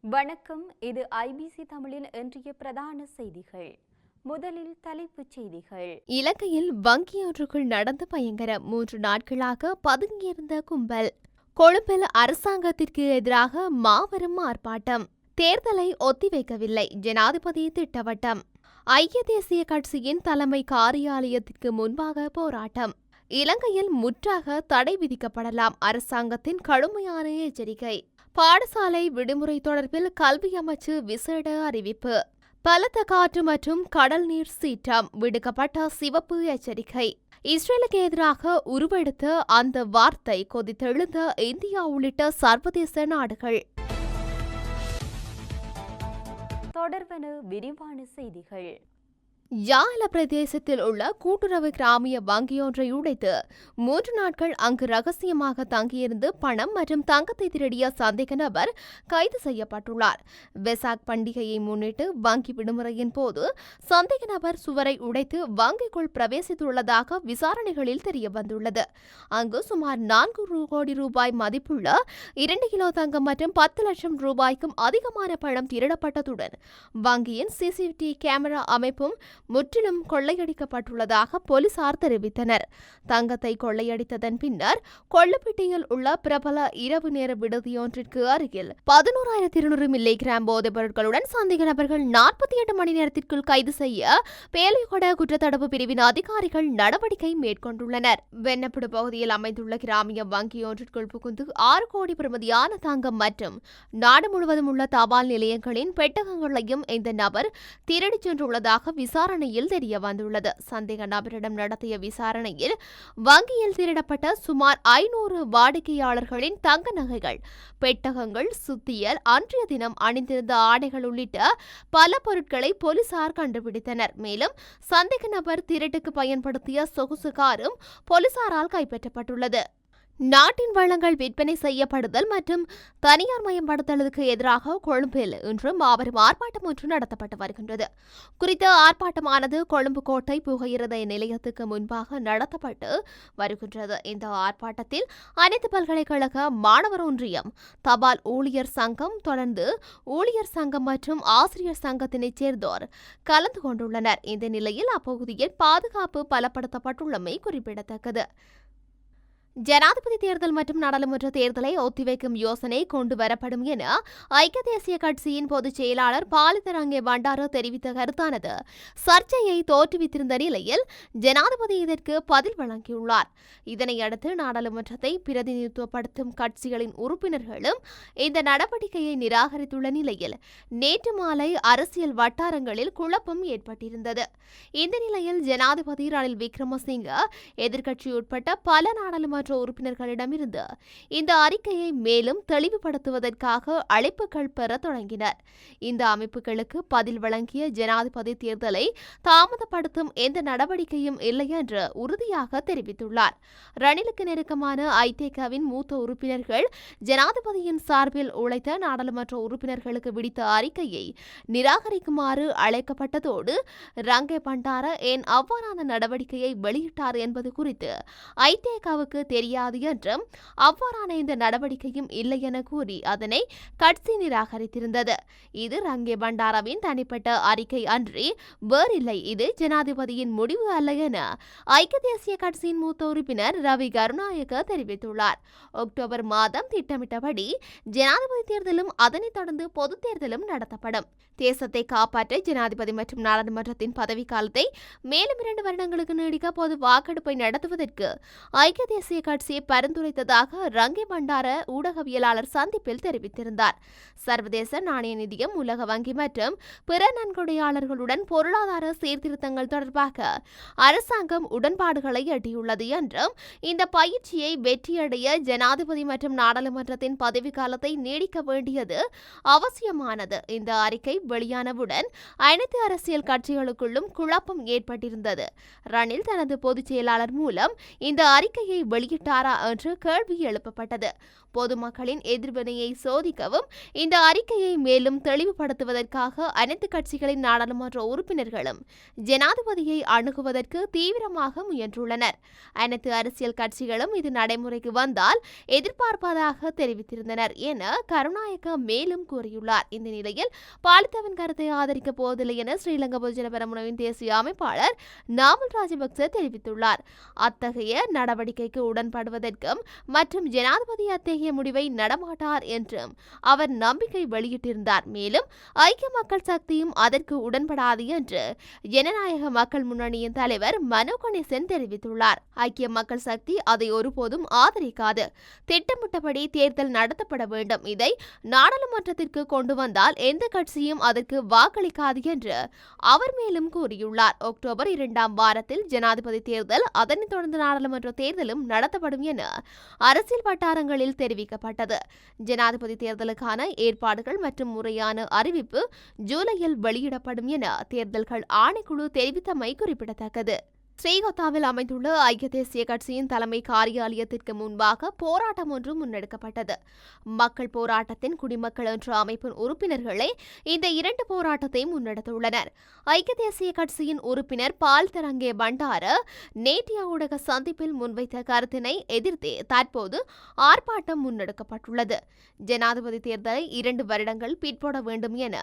வணக்கம். இது ஐபிசி தமிழின் இன்றைய பிரதான செய்திகள். முதலில் தலைப்புச் செய்திகள். இலங்கையில் வங்கியொன்றுக்குள் நடந்த பயங்கரம். 3 நாட்களாக பதுங்கியிருந்த கும்பல். கொழும்பில் அரசாங்கத்திற்கு எதிராக மாபெரும் ஆர்ப்பாட்டம். தேர்தலை ஒத்திவைக்கவில்லை, ஜனாதிபதி திட்டவட்டம். ஐக்கிய தேசிய கட்சியின் தலைமை காரியாலயத்திற்கு முன்பாக போராட்டம். இலங்கையில் முற்றாக தடை விதிக்கப்படலாம், அரசாங்கத்தின் கடுமையான எச்சரிக்கை. பாடசாலை விடுமுறை தொடர்பில் கல்வி அமைச்சு விசேட அறிவிப்பு. பலத்த காற்று மற்றும் கடல் நீர் சீற்றம், விடுக்கப்பட்ட சிவப்பு எச்சரிக்கை. இஸ்ரேலுக்கு எதிராக உருவெடுத்த அந்த வார்த்தை கொதித்தெழுந்த இந்தியா உள்ளிட்ட சர்வதேச நாடுகள். தொடர்வன விரிவான செய்திகள். யாழ பிரதேசத்தில் உள்ள கூட்டுறவு கிராமிய வங்கியொன்றை உடைத்து 3 நாட்கள் அங்கு ரகசியமாக தங்கியிருந்து பணம் மற்றும் தங்கத்தை திருடிய சந்தேக நபர் கைது செய்யப்பட்டுள்ளார். வெசாக் பண்டிகையை முன்னிட்டு வங்கி விடுமுறையின் போது சந்தேக நபர் சுவரை உடைத்து வங்கிக்குள் பிரவேசித்துள்ளதாக விசாரணைகளில் தெரியவந்துள்ளது. அங்கு சுமார் 4 கோடி ரூபாய் மதிப்புள்ள 2 கிலோ தங்கம் மற்றும் 10 லட்சம் ரூபாய்க்கும் அதிகமான பணம் திருடப்பட்டதுடன் வங்கியின் சிசிடிவி கேமரா அமைப்பும் முற்றிலும் கொள்ளையடிக்கப்பட்டுள்ளதாக போலீசார் தெரிவித்தனர். தங்கத்தை கொள்ளையடித்ததன் பின்னர் கொள்ளுப்பிட்டியில் உள்ள பிரபல இரவு நேர விடுதியொன்றிற்கு அருகில் 11,200 மில்லி கிராம் போதைப் பொருட்களுடன் சந்தேக நபர்கள் 48 மணி நேரத்திற்குள் கைது செய்ய பேலியகொட குற்றத்தடுப்பு பிரிவின் அதிகாரிகள் நடவடிக்கை மேற்கொண்டுள்ளனர். வெண்ணப்புடு பகுதியில் அமைந்துள்ள கிராமிய வங்கியொன்றிற்குள் புகுந்து 6 கோடி பெறுமதியான தங்கம் மற்றும் நாடு முழுவதும் உள்ள தபால் நிலையங்களின் பெட்டகங்களையும் இந்த நபர் திருடிச் சென்றுள்ளதாக விசாரணையில் தெரிய வந்துள்ளது. சந்தேக நபரிடம் நடத்திய விசாரணையில் வங்கியில் திருடப்பட்ட சுமார் 500 வாடிக்கையாளர்களின் தங்க நகைகள், பெட்டகங்கள், சுத்தியல், அன்றைய தினம் அணிந்திருந்த ஆடைகள் உள்ளிட்ட பல பொருட்களை போலீசார் கண்டுபிடித்தனர். மேலும் சந்தேக நபர் திருட்டுக்கு பயன்படுத்திய சொகுசு காரும் போலீசாரால் கைப்பற்றப்பட்டுள்ளது. நாட்டின் வளங்கள் விற்பனை செய்யப்படுதல் மற்றும் தனியார் மயப்படுத்தலுக்கு எதிராக கொழும்பில் இன்று மாபெரும் ஆர்ப்பாட்டம் ஒன்று நடத்தப்பட்டு வருகின்றது. குறித்த ஆர்ப்பாட்டமானது கொழும்பு கோட்டை புகையிரத நிலையத்துக்கு முன்பாக நடத்தப்பட்டு வருகின்றது. இந்த ஆர்ப்பாட்டத்தில் அனைத்து பல்கலைக்கழக மாணவர் ஒன்றியம், தபால் ஊழியர் சங்கம், தொடர்ந்து ஊழியர் சங்கம் மற்றும் ஆசிரியர் சங்கத்தினைச் சேர்ந்தோர் கலந்து கொண்டுள்ளனர். இந்த நிலையில் அப்பகுதியில் பாதுகாப்பு பலப்படுத்தப்பட்டுள்ளமை குறிப்பிடத்தக்கது. ஜனாதிபதி தேர்தல் மற்றும் நாடாளுமன்ற தேர்தலை ஒத்திவைக்கும் யோசனை கொண்டு வரப்படும் என ஐக்கிய தேசிய கட்சியின் பொதுச் செயலாளர் பாலித ரங்கே பண்டார தெரிவித்த கருத்தானது சர்ச்சையை தோற்றுவித்திருந்த நிலையில் ஜனாதிபதி இதற்கு பதில் வழங்கியுள்ளார். இதனையடுத்து நாடாளுமன்றத்தை பிரதிநிதித்துவப்படுத்தும் கட்சிகளின் உறுப்பினர்களும் இந்த நடவடிக்கையை நிராகரித்துள்ள நிலையில் நேற்று மாலை அரசியல் வட்டாரங்களில் குழப்பம் ஏற்பட்டிருந்தது. இந்த நிலையில் ஜனாதிபதி ரணில் விக்ரமசிங்க எதிர்க்கட்சி உட்பட்ட பல நாடாளுமன்ற உறுப்பினர்களிடமிருந்து இந்த அறிக்கையை மேலும் தெளிவுபடுத்துவதற்காக அழைப்புகள் பெற தொடங்கினர். இந்த அமைப்புகளுக்கு பதில் வழங்கிய ஜனாதிபதி தேர்தலை தாமதப்படுத்தும் எந்த நடவடிக்கையும் இல்லை என்று உறுதியாக தெரிவித்துள்ளார். ரணிலுக்கு நெருக்கமான ஐதேகவின் மூத்த உறுப்பினர்கள் ஜனாதிபதியின் சார்பில் உழைத்த நாடாளுமன்ற உறுப்பினர்களுக்கு விடுத்த அறிக்கையை நிராகரிக்குமாறு அழைக்கப்பட்டதோடு ரங்கே பண்டார ஏன் அவ்வாறான நடவடிக்கையை வெளியிட்டார் என்பது குறித்து ஐதேகவுக்கு தெரியாது என்றும் அவ்வாறான இந்த நடவடிக்கையும் இல்லை என கூறி அதனை கட்சி நிராகரித்திருந்தது. இது ரங்கே பண்டாராவின் தனிப்பட்ட அறிக்கை அன்றி வேறில்லை, இது ஜனாதிபதியின் முடிவு அல்ல என ஐக்கிய தேசிய கட்சியின் மூத்த உறுப்பினர் ரவி கருணாநாயக்க தெரிவித்துள்ளார். அக்டோபர் மாதம் திட்டமிட்டபடி ஜனாதிபதி தேர்தலும் அதனைத் தொடர்ந்து பொது தேர்தலும் நடத்தப்படும். தேசத்தை காப்பாற்ற ஜனாதிபதி மற்றும் நாடாளுமன்றத்தின் பதவிக்காலத்தை மேலும் 2 வருடங்களுக்கு நீடிக்க பொது வாக்கெடுப்பை நடத்துவதற்கு ஐக்கிய தேசிய கட்சியை பரிந்துரைத்ததாக ரங்கே பண்டார ஊடகவியலாளர் சந்திப்பில் தெரிவித்திருந்தார். சர்வதேச நாணய நிதியம், உலக வங்கி மற்றும் பிற நன்கொடையாளர்களுடன் பொருளாதார சீர்திருத்தங்கள் தொடர்பாக அரசாங்கம் உடன்பாடுகளை எட்டியுள்ளது என்றும் இந்த பயிற்சியை வெற்றியடைய ஜனாதிபதி மற்றும் நாடாளுமன்றத்தின் பதவிக்காலத்தை நீடிக்க வேண்டியது அவசியமானது. இந்த அறிக்கை வெளியானவுடன் அனைத்து அரசியல் கட்சிகளுக்குள்ளும் குழப்பம் ஏற்பட்டிருந்தது. ரணில் தனது பொதுச் செயலாளர் மூலம் இந்த அறிக்கையை வெளியிட்டாரா என்று கேள்வி எழுப்பப்பட்டது. பொதுமக்களின் எதிர்வினையை சோதிக்கவும் இந்த அறிக்கையை மேலும் தெளிவுபடுத்துவதற்காக அனைத்து கட்சிகளின் நாடாளுமன்ற உறுப்பினர்களும் ஜனாதிபதியை அணுகுவதற்கு தீவிரமாக முயன்றுள்ளனர். அனைத்து அரசியல் கட்சிகளும் இது நடைமுறைக்கு வந்தால் எதிர்பார்ப்பதாக தெரிவித்திருந்தனர் என கருணாநாயக்க மேலும் கூறியுள்ளார். இந்த நிலையில் பாலித்தவின் கருத்தை ஆதரிக்கப் போவதில்லை என ஸ்ரீலங்கா பொதுஜன பெரமுனவின் தேசிய அமைப்பாளர் நாமல் ராஜபக்ச தெரிவித்துள்ளார். அத்தகைய நடவடிக்கைக்கு உடன்படுவதற்கும் மற்றும் ஜனாதிபதி அத்தகைய முடிவை நடமாட்டார் என்றும் அவர் நம்பிக்கை வெளியிட்டிருந்தார். மேலும் ஐக்கிய மக்கள் சக்தியும் அதற்கு உடன்படாது என்று ஜனநாயக மக்கள் முன்னணியின் தலைவர் மனோ கணேசன் தெரிவித்துள்ளார். ஐக்கிய மக்கள் சக்தி அதை ஒருபோதும் ஆதரிக்காது. திட்டமிட்டபடி தேர்தல் நடத்தப்பட வேண்டும். இதை நாடாளுமன்றத்திற்கு கொண்டு வந்தால் எந்த கட்சியும் அதற்கு வாக்களிக்காது என்று அவர் மேலும் கூறியுள்ளார். அக்டோபர் 2ஆம் வாரத்தில் ஜனாதிபதி தேர்தல், அதனைத் தொடர்ந்து நாடாளுமன்ற தேர்தலும் நடத்தப்படும் என அரசியல் வட்டாரங்களில் தெரிவிக்கப்பட்டது. ஜனாதிபதி தேர்தலுக்கான ஏற்பாடுகள் மற்றும் முறையான அறிவிப்பு ஜூலையில் வெளியிடப்படும் என தேர்தல்கள் ஆணைக்குழு தெரிவித்தமை குறிப்பிடத்தக்கது. ஸ்ரீகோத்தாவில் அமைந்துள்ள ஐக்கிய தேசிய கட்சியின் தலைமை காரியாலயத்திற்கு முன்பாக போராட்டம் ஒன்று முன்னெடுக்கப்பட்டது. மக்கள் போராட்டத்தின் குடிமக்கள் என்ற அமைப்பின் உறுப்பினர்களே இந்த 2 போராட்டத்தை முன்னெடுத்துள்ளனர். ஐக்கிய தேசிய கட்சியின் உறுப்பினர் பால் தரங்கே பண்டார நேற்றைய ஊடக சந்திப்பில் முன்வைத்த கருத்தினை எதிர்த்தே தற்போது ஆர்ப்பாட்டம் முன்னெடுக்கப்பட்டுள்ளது. ஜனாதிபதி தேர்தலை 2 வருடங்கள் பிற்போட வேண்டும் என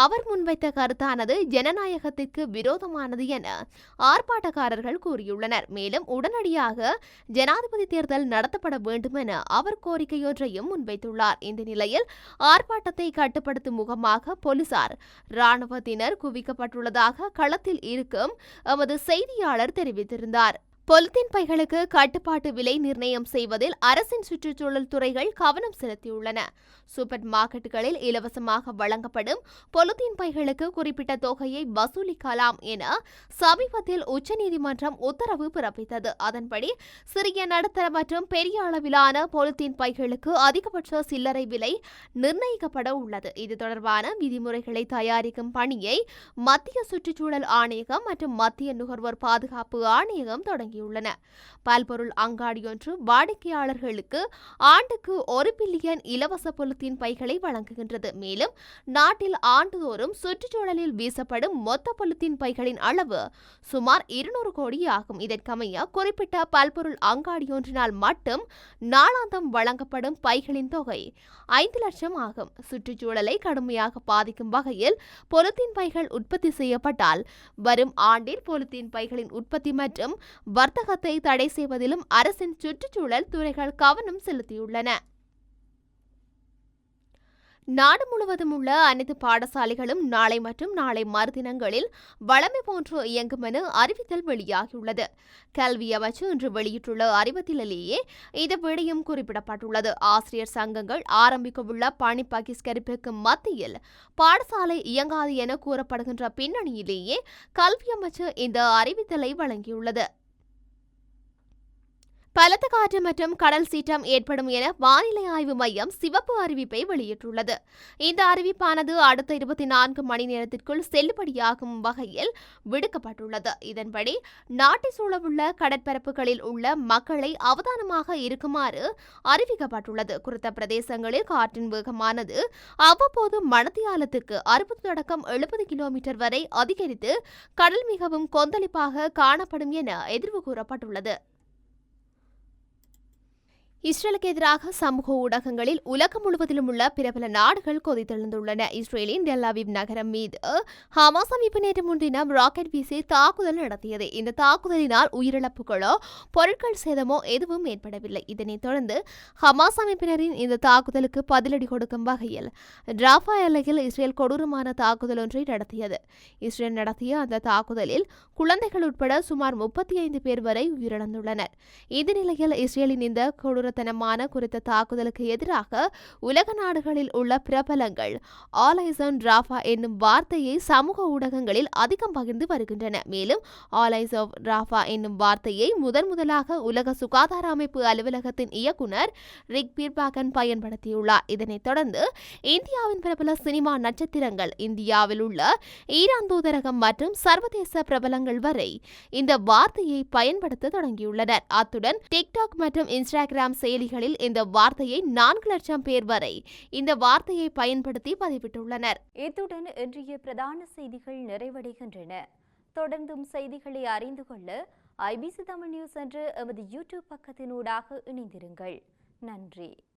அவர் முன்வைத்த கருத்தானது ஜனநாயகத்திற்கு விரோதமானது என ஆர்ப்பாட்டக்காரர்கள் கூறியுள்ளனர். மேலும் உடனடியாக ஜனாதிபதி தேர்தல் நடத்தப்பட வேண்டும் என அவர் கோரிக்கையொன்றையும் முன்வைத்துள்ளார். இந்த நிலையில் ஆர்ப்பாட்டத்தை கட்டுப்படுத்தும் முகமாக போலீசார் இராணுவத்தினர் குவிக்கப்பட்டுள்ளதாக களத்தில் இருக்கும் எமது செய்தியாளர் தெரிவித்திருந்தார். பொலித்தீன் பைகளுக்கு கட்டுப்பாட்டு விலை நிர்ணயம் செய்வதில் அரசின் சுற்றுச்சூழல் துறைகள் கவனம் செலுத்தியுள்ளன. சூப்பர் மார்க்கெட்டுகளில் இலவசமாக வழங்கப்படும் பொலித்தீன் பைகளுக்கு குறிப்பிட்ட தொகையை வசூலிக்கலாம் என சமீபத்தில் உச்சநீதிமன்றம் உத்தரவு பிறப்பித்தது. அதன்படி சிறிய, நடுத்தர மற்றும் பெரிய அளவிலான பொலித்தீன் பைகளுக்கு அதிகபட்ச சில்லறை விலை நிர்ணயிக்கப்பட உள்ளது. இது தொடர்பான விதிமுறைகளை தயாரிக்கும் பணியை மத்திய சுற்றுச்சூழல் ஆணையகம் மற்றும் மத்திய நுகர்வோர் பாதுகாப்பு ஆணையகம் தொடங்கி உள்ளன. பல்பொருள் அங்காடியொன்று வாடிக்கையாளர்களுக்கு ஆண்டுக்கு 1 பில்லியன் இலவச பொலித்தீன் பைகளை வழங்குகின்றது. மேலும் நாட்டில் ஆண்டுதோறும் சுற்றுச்சூழலில் வீசப்படும் மொத்த பொலித்தீன் பைகளின் அளவு சுமார் 200 கோடி ஆகும். இதற்கமைய குறிப்பிட்ட பல்பொருள் அங்காடியொன்றினால் மட்டும் நாளாந்தம் வழங்கப்படும் பைகளின் தொகை 5 லட்சம் ஆகும். சுற்றுச்சூழலை கடுமையாக பாதிக்கும் வகையில் பொலித்தீன் பைகள் உற்பத்தி செய்யப்பட்டால் வரும் ஆண்டில் பொலித்தீன் பைகளின் உற்பத்தி மற்றும் வர்த்தகத்தை தடை செய்வதிலும் அரசின் சுற்றுச்சூழல் துறைகள் கவனம் செலுத்தியுள்ளன. நாடு முழுவதும் உள்ள அனைத்து பாடசாலைகளும் நாளை மற்றும் நாளை மறுதினங்களில் வழமை போன்று இயங்கும் என அறிவித்தல் வெளியாகியுள்ளது. கல்வி அமைச்சு இன்று வெளியிட்டுள்ள அறிவித்தலிலேயே இந்த விடயம் குறிப்பிடப்பட்டுள்ளது. ஆசிரியர் சங்கங்கள் ஆரம்பிக்கவுள்ள பணி பகிஷ்கரிப்புக்கு மத்தியில் பாடசாலை இயங்காது என கூறப்படுகின்ற பின்னணியிலேயே கல்வி அமைச்சு இந்த அறிவித்தலை வழங்கியுள்ளது. பலத்த காற்று மற்றும் கடல் சீற்றம் ஏற்படும் என வானிலை ஆய்வு மையம் சிவப்பு அறிவிப்பை வெளியிட்டுள்ளது. இந்த அறிவிப்பானது அடுத்த 24 மணி நேரத்திற்குள் செல்லுபடியாகும் வகையில் விடுக்கப்பட்டுள்ளது. இதன்படி நாட்டை சூழவுள்ள கடற்பரப்புகளில் உள்ள மக்களை அவதானமாக இருக்குமாறு அறிவிக்கப்பட்டுள்ளது. குறித்த பிரதேசங்களில் காற்றின் வேகமானது அவ்வப்போது மணித்தியாலத்துக்கு 60 தொடக்கம் 70 கிலோமீட்டர் வரை அதிகரித்து கடல் மிகவும் கொந்தளிப்பாக காணப்படும் என எதிர்வு கூறப்பட்டுள்ளது. இஸ்ரேலுக்கு எதிராக சமூக ஊடகங்களில் உலகம் முழுவதிலும் உள்ள பிரபல நாடுகள் கொதித்தெழுந்துள்ளன. இஸ்ரேலின் டெல் அவீவ் நகரம் மீது ஹமாஸ் அமைப்பு நேற்று முன்தினம் ராக்கெட் வீசி தாக்குதல் நடத்தியது. இந்த தாக்குதலினால் உயிரிழப்புகளோ பொருட்கள் சேதமோ எதுவும் ஏற்படவில்லை. இதனைத் தொடர்ந்து ஹமாஸ் அமைப்பினரின் இந்த தாக்குதலுக்கு பதிலடி கொடுக்கும் வகையில் ராஃபா எல்லையில் இஸ்ரேல் கொடூரமான தாக்குதல் ஒன்றை நடத்தியது. இஸ்ரேல் நடத்திய அந்த தாக்குதலில் குழந்தைகள் உட்பட சுமார் 35 பேர் வரை உயிரிழந்துள்ளனர். இந்த நிலையில் இஸ்ரேலின் இந்த கொடூரத்தனமான குறித்த தாக்குதலுக்கு எதிராக உலக நாடுகளில் உள்ள பிரபலங்கள் ஆல் ஐஸ் ஆன் ராஃபா என்னும் வார்த்தையை சமூக ஊடகங்களில் அதிகம் பகிர்ந்து வருகின்றன. மேலும் ஆல் ஐஸ் ஆஃப் ராஃபா என்னும் வார்த்தையை முதலாக உலக சுகாதார அமைப்பு அலுவலகத்தின் இயக்குனர் ரிக் பீர்பாகன் பயன்படுத்தியுள்ளார். இதனைத் தொடர்ந்து இந்தியாவின் பிரபல சினிமா நட்சத்திரங்கள், இந்தியாவில் உள்ள ஈரான் தூதரகம் மற்றும் சர்வதேச பிரபலங்கள் வரை இந்த வார்த்தையை பயன்படுத்த தொடங்கியுள்ளனர். அத்துடன் டிக்டாக் மற்றும் இன்ஸ்டாகிராம் செயலிகளில் இந்த வார்த்தையை 4 லட்சம் பேர் வரை இந்த வார்த்தையை பயன்படுத்தி பதிவிட்டுள்ளனர். இத்துடன் இன்றைய பிரதான செய்திகள் நிறைவடைகின்றன. தொடர்ந்தும் செய்திகளை அறிந்து கொள்ள IBC தமிழ் நியூஸ் என்ற எமது யூடியூப் பக்கத்தினூடாக இணைந்திருங்கள். நன்றி.